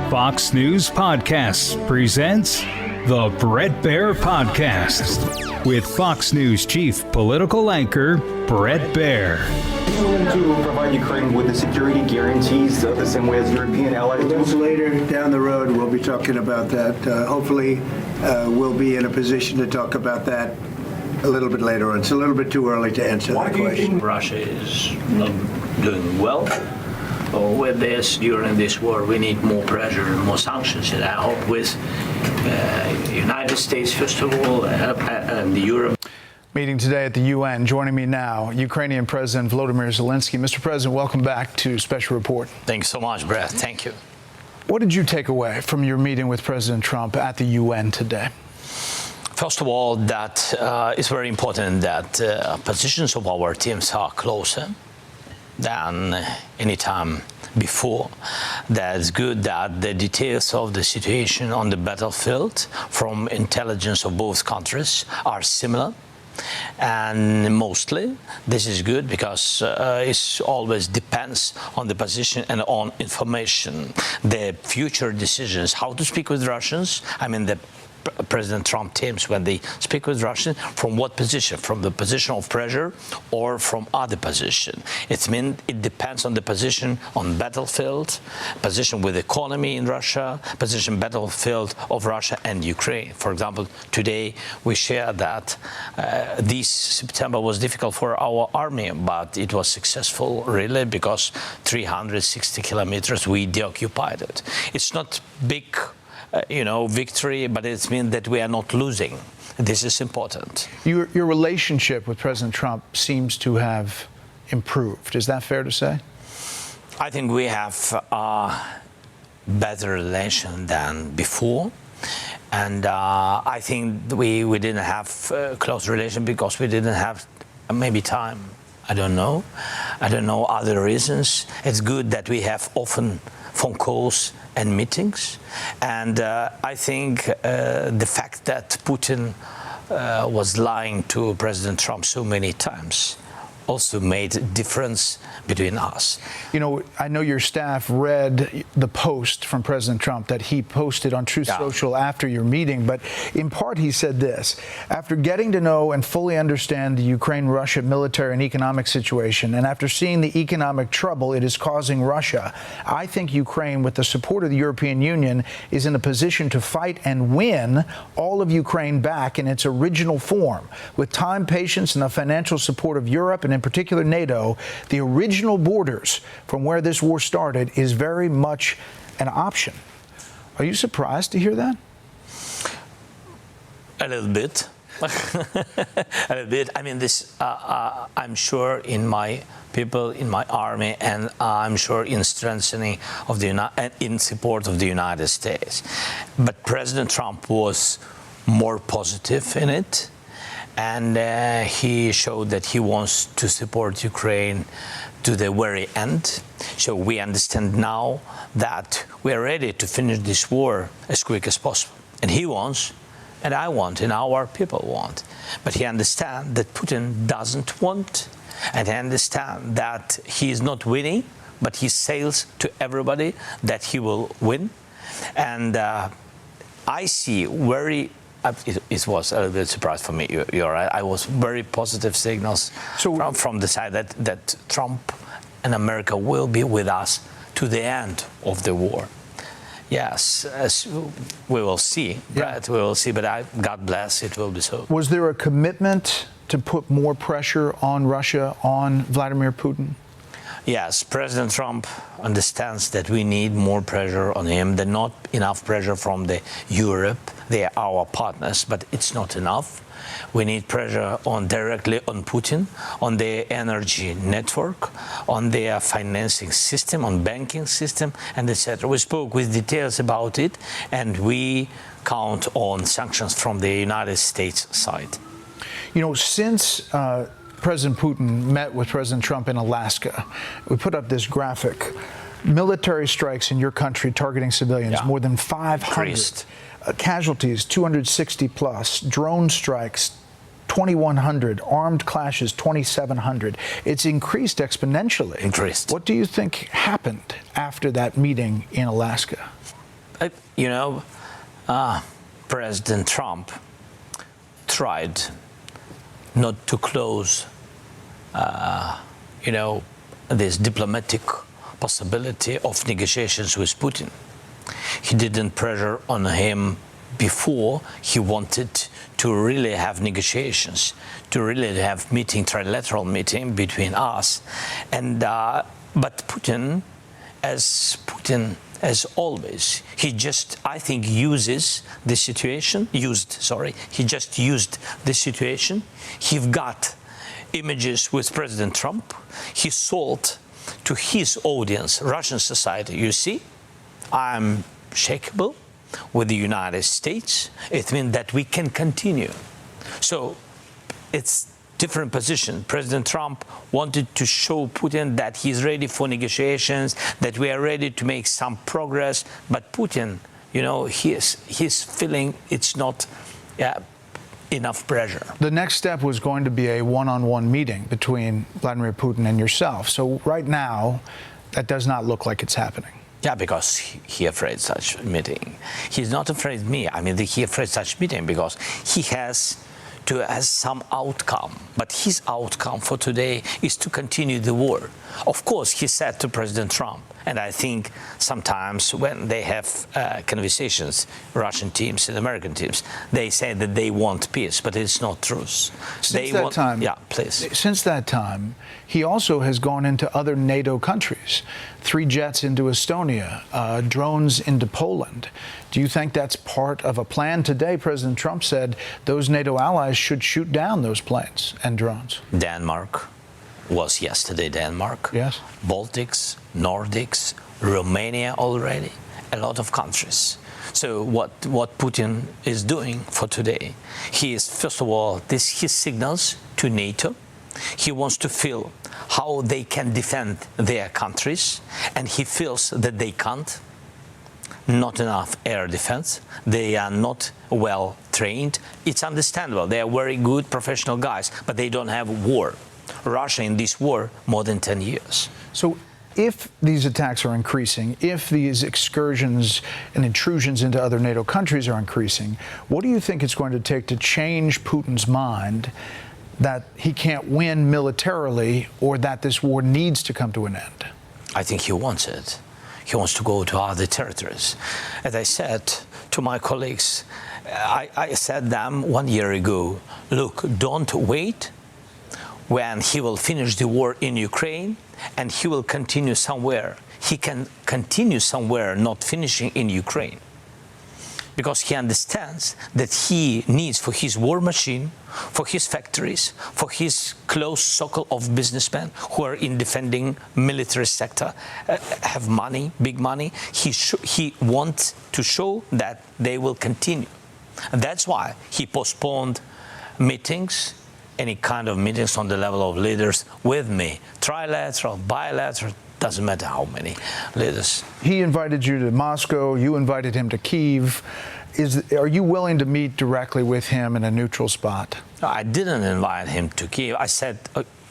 Fox News Podcasts presents the Bret Baier Podcast with Fox News Chief Political Anchor Bret Baier. To provide Ukraine with the security guarantees the same way as European allies do? Later down the road, we'll be talking about that. Hopefully, we'll be in a position to talk about that a little bit later on. It's a little bit too early to answer that question. Russia is not doing well with this. During this war, we need more pressure and more sanctions. And I hope with United States, first of all, and Europe. Meeting today at the UN. Joining me now, Ukrainian President Volodymyr Zelenskyy. Mr. President, welcome back to Special Report. Thanks so much, Bret. Thank you. What did you take away from your meeting with President Trump at the UN today? First of all, that it's very important that positions of our teams are closer than any time before. That's good that the details of the situation on the battlefield from intelligence of both countries are similar. And mostly this is good because it always depends on the position and on information. The future decisions, how to speak with Russians, I mean the President Trump teams, when they speak with Russians, from what position? From the position of pressure or from other position? It depends on the position on battlefield, position with economy in Russia, position battlefield of Russia and Ukraine. For example, today we share that this September was difficult for our army, but it was successful really because 360 kilometers we deoccupied it. It's not big victory, but it means that we are not losing. This is important. Your relationship with President Trump seems to have improved. Is that fair to say? I think we have a better relation than before. And I think we didn't have a close relation because we didn't have maybe time. I don't know other reasons. It's good that we have often phone calls and meetings, and I think the fact that Putin was lying to President Trump so many times also made a difference between us. You know, I know your staff read the post from President Trump that he posted on Truth Social after your meeting, but in part he said this: after getting to know and fully understand the Ukraine-Russia military and economic situation, and after seeing the economic trouble it is causing Russia, I think Ukraine, with the support of the European Union, is in a position to fight and win all of Ukraine back in its original form. With time, patience, and the financial support of Europe, and in particular NATO, the original borders from where this war started is very much an option. Are you surprised to hear that? A little bit. A little bit. I mean, this, I'm sure in my people, in my army, and I'm sure in strengthening of in support of the United States. But President Trump was more positive in it. And he showed that he wants to support Ukraine to the very end. So we understand now that we are ready to finish this war as quick as possible. And he wants, and I want, and our people want. But he understands that Putin doesn't want, and he understands that he is not winning, but he says to everybody that he will win. And I see very it was a little bit surprise for me. You're right. I was very positive signals from the side that Trump and America will be with us to the end of the war. Yes, as we will see. Right? We will see. But God bless, it will be so. Was there a commitment to put more pressure on Russia, on Vladimir Putin? Yes, President Trump understands that we need more pressure on him. There's not enough pressure from the Europe. They are our partners, but it's not enough. We need pressure directly on Putin, on their energy network, on their financing system, on banking system, and etc. We spoke with details about it, and we count on sanctions from the United States side. You know, since President Putin met with President Trump in Alaska, we put up this graphic. Military strikes in your country targeting civilians, more than 500. Casualties, 260 plus. Drone strikes, 2,100. Armed clashes, 2,700. It's increased exponentially. Increased. What do you think happened after that meeting in Alaska? President Trump tried not to close, this diplomatic possibility of negotiations with Putin. He didn't pressure on him before. He wanted to really have negotiations, to really have trilateral meeting between us. And but Putin, as always, he just, I think, uses the situation. He just used the situation. He got images with President Trump. He sold to his audience, Russian society, you see, I'm shakeable with the United States. It means that we can continue. So it's different position. President Trump wanted to show Putin that he's ready for negotiations, that we are ready to make some progress. But Putin, he's feeling it's not enough pressure. The next step was going to be a one-on-one meeting between Vladimir Putin and yourself. So right now, that does not look like it's happening. Yeah, because he afraid such meeting. He's not afraid of me. I mean, he afraid such meeting because he has some outcome. But his outcome for today is to continue the war. Of course, he said to President Trump, and I think sometimes when they have conversations, Russian teams and American teams, they say that they want peace, but it's not true. Since that time, he also has gone into other NATO countries. 3 jets into Estonia, drones into Poland. Do you think that's part of a plan? Today, President Trump said those NATO allies should shoot down those planes and drones. Denmark was yesterday Denmark. Yes. Baltics, Nordics, Romania already, a lot of countries. So what Putin is doing for today, he is, first of all, his signals to NATO. He wants to feel how they can defend their countries, and he feels that they can't. Not enough air defense. They are not well trained. It's understandable. They are very good professional guys, but they don't have war. Russia in this war more than 10 years. So if these attacks are increasing, if these excursions and intrusions into other NATO countries are increasing, what do you think it's going to take to change Putin's mind that he can't win militarily or that this war needs to come to an end? I think he wants it. He wants to go to other territories. As I said to my colleagues, I said them 1 year ago, look, don't wait when he will finish the war in Ukraine and he will continue somewhere. He can continue somewhere not finishing in Ukraine, because he understands that he needs for his war machine, for his factories, for his close circle of businessmen who are in defending military sector, have money, big money. He wants to show that they will continue. And that's why he postponed meetings, any kind of meetings on the level of leaders with me, trilateral, bilateral, doesn't matter how many leaders. He invited you to Moscow, you invited him to Kyiv. Are you willing to meet directly with him in a neutral spot? I didn't invite him to Kyiv. I said,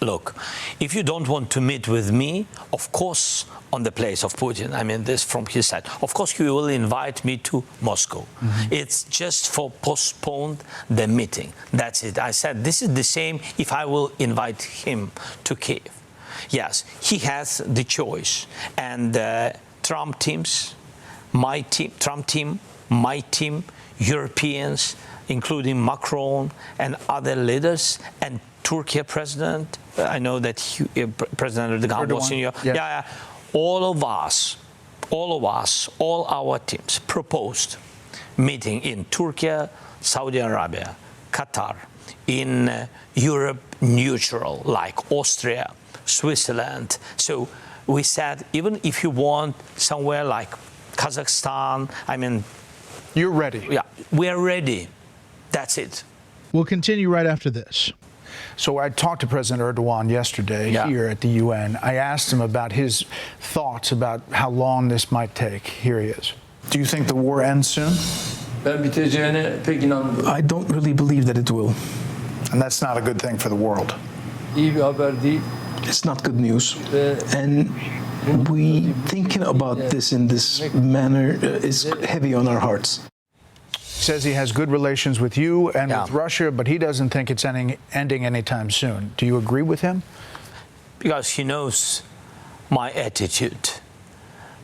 look, if you don't want to meet with me, of course, on the place of Putin, I mean this from his side, of course you will invite me to Moscow. Mm-hmm. It's just for postponed the meeting. That's it. I said, this is the same if I will invite him to Kyiv. Yes, he has the choice. And Trump teams, my team, Trump team, my team, Europeans, including Macron and other leaders, and Turkey president, I know that President Erdogan was in your... Yeah. All of us, all our teams proposed meeting in Turkey, Saudi Arabia, Qatar, in Europe neutral, like Austria, Switzerland. So we said, even if you want somewhere like Kazakhstan, I mean... You're ready. Yeah, we are ready. That's it. We'll continue right after this. So I talked to President Erdogan yesterday here at the UN. I asked him about his thoughts about how long this might take. Here he is. Do you think the war ends soon? I don't really believe that it will. And that's not a good thing for the world. It's not good news. And We thinking about this in this manner is heavy on our hearts. Says he has good relations with you and Yeah. with Russia, but he doesn't think it's ending anytime soon. Do you agree with him? Because he knows my attitude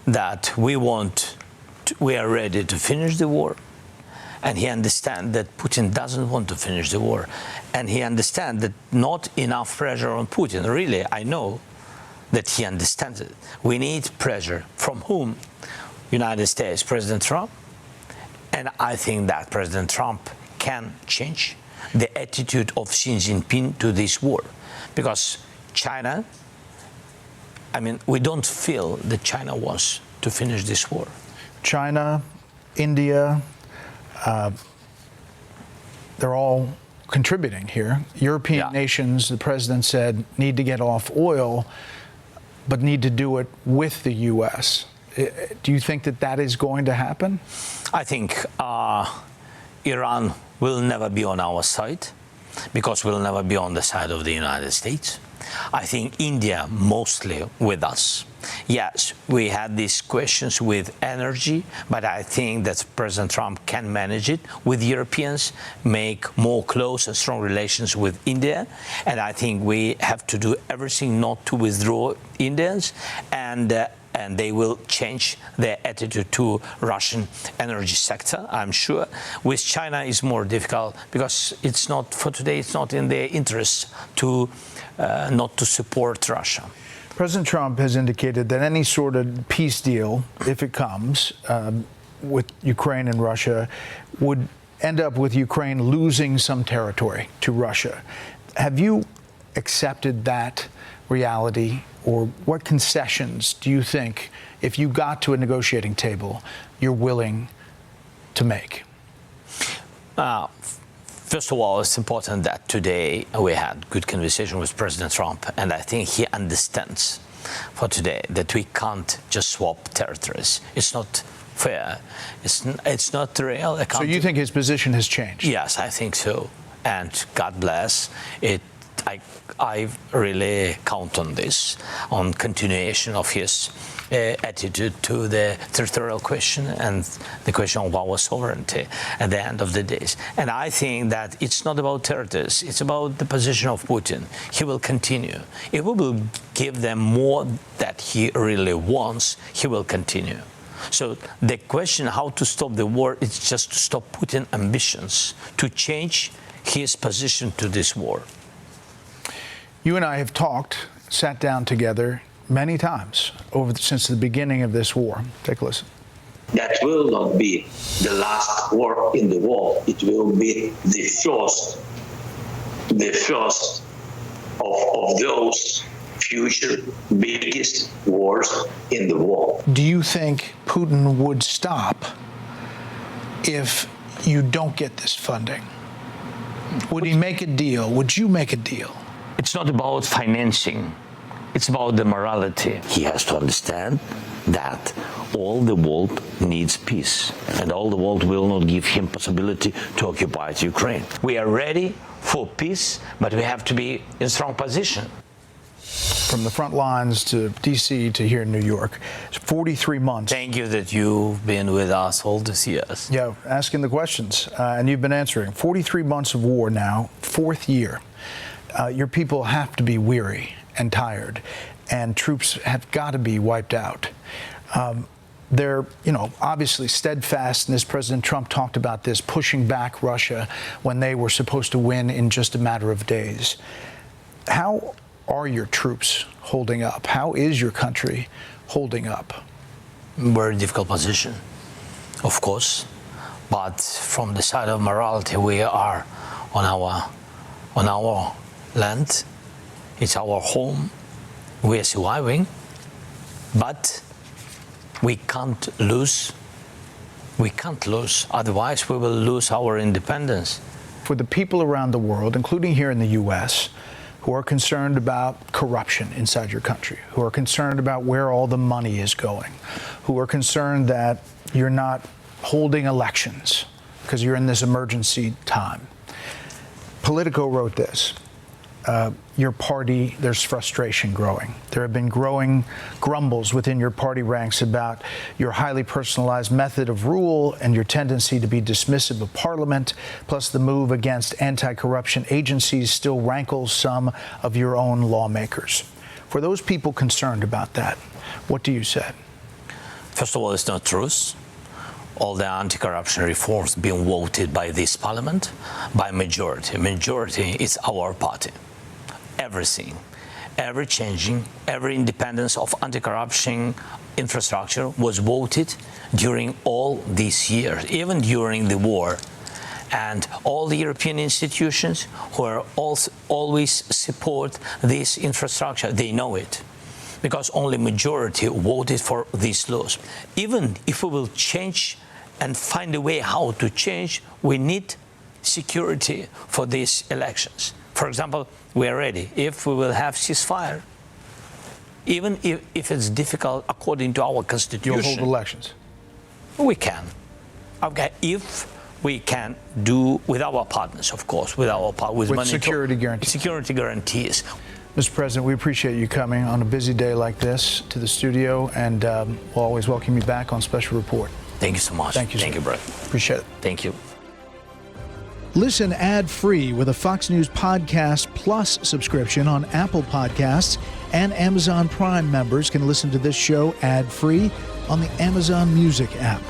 that we are ready to finish the war. And he understands that Putin doesn't want to finish the war. And he understands that not enough pressure on Putin. Really, I know that he understands it. We need pressure. From whom? United States, President Trump. And I think that President Trump can change the attitude of Xi Jinping to this war. Because China, I mean, we don't feel that China wants to finish this war. China, India, they're all contributing here. European nations, the president said, need to get off oil, but need to do it with the U.S. Do you think that that is going to happen? I think Iran will never be on our side because we'll never be on the side of the United States. I think India mostly with us. Yes, we had these questions with energy, but I think that President Trump can manage it with Europeans, make more close and strong relations with India. And I think we have to do everything not to withdraw Indians, and they will change their attitude to Russian energy sector, I'm sure. With China, it's more difficult because it's not, for today, it's not in their interest to not to support Russia. President Trump has indicated that any sort of peace deal, if it comes, with Ukraine and Russia, would end up with Ukraine losing some territory to Russia. Have you accepted that reality, or what concessions do you think, if you got to a negotiating table, you're willing to make? First of all, it's important that today we had good conversation with President Trump, and I think he understands for today that we can't just swap territories. It's not fair. It's not real. So you think his position has changed? Yes, I think so. And God bless it. I really count on this, on continuation of his attitude to the territorial question and the question of our sovereignty at the end of the days. And I think that it's not about territories, it's about the position of Putin. He will continue. If we will give them more that he really wants, he will continue. So the question how to stop the war is just to stop Putin's ambitions, to change his position to this war. You and I have talked, sat down together many times since the beginning of this war. Take a listen. That will not be the last war in the world. It will be the first of those future biggest wars in the world. Do you think Putin would stop if you don't get this funding? Would he make a deal? Would you make a deal? It's not about financing. It's about the morality. He has to understand that all the world needs peace, and all the world will not give him possibility to occupy Ukraine. We are ready for peace, but we have to be in strong position. From the front lines to D.C. to here in New York, it's 43 months. Thank you that you've been with us all these years. Yeah, asking the questions, and you've been answering. 43 months of war now, fourth year. Your people have to be weary and tired, and troops have got to be wiped out. They're, obviously steadfast, and as President Trump talked about this, pushing back Russia when they were supposed to win in just a matter of days. How are your troops holding up? How is your country holding up? Very difficult position, of course, but from the side of morality, we are on our land. It's our home. We are surviving, but we can't lose. We can't lose. Otherwise, we will lose our independence. For the people around the world, including here in the U.S., who are concerned about corruption inside your country, who are concerned about where all the money is going, who are concerned that you're not holding elections because you're in this emergency time. Politico wrote this. your party, there's frustration growing. There have been growing grumbles within your party ranks about your highly personalized method of rule and your tendency to be dismissive of Parliament, plus the move against anti-corruption agencies still rankles some of your own lawmakers. For those people concerned about that, what do you say? First of all, it's not true. All the anti-corruption reforms being voted by this parliament by majority. Majority is our party. Everything, every changing, every independence of anti-corruption infrastructure was voted during all these years, even during the war. And all the European institutions who are always support this infrastructure, they know it. Because only majority voted for these laws. Even if we will change and find a way how to change, we need security for these elections. For example, we are ready if we will have ceasefire. Even if it's difficult according to our constitution. You'll hold elections? We can. Okay, if we can do with our partners, of course, with security guarantees. Security guarantees. Mr. President, we appreciate you coming on a busy day like this to the studio, and we'll always welcome you back on Special Report. Thank you so much. Thank you, sir. Thank you, Bret. Appreciate it. Thank you. Listen ad-free with a Fox News Podcast Plus subscription on Apple Podcasts, and Amazon Prime members can listen to this show ad-free on the Amazon Music app.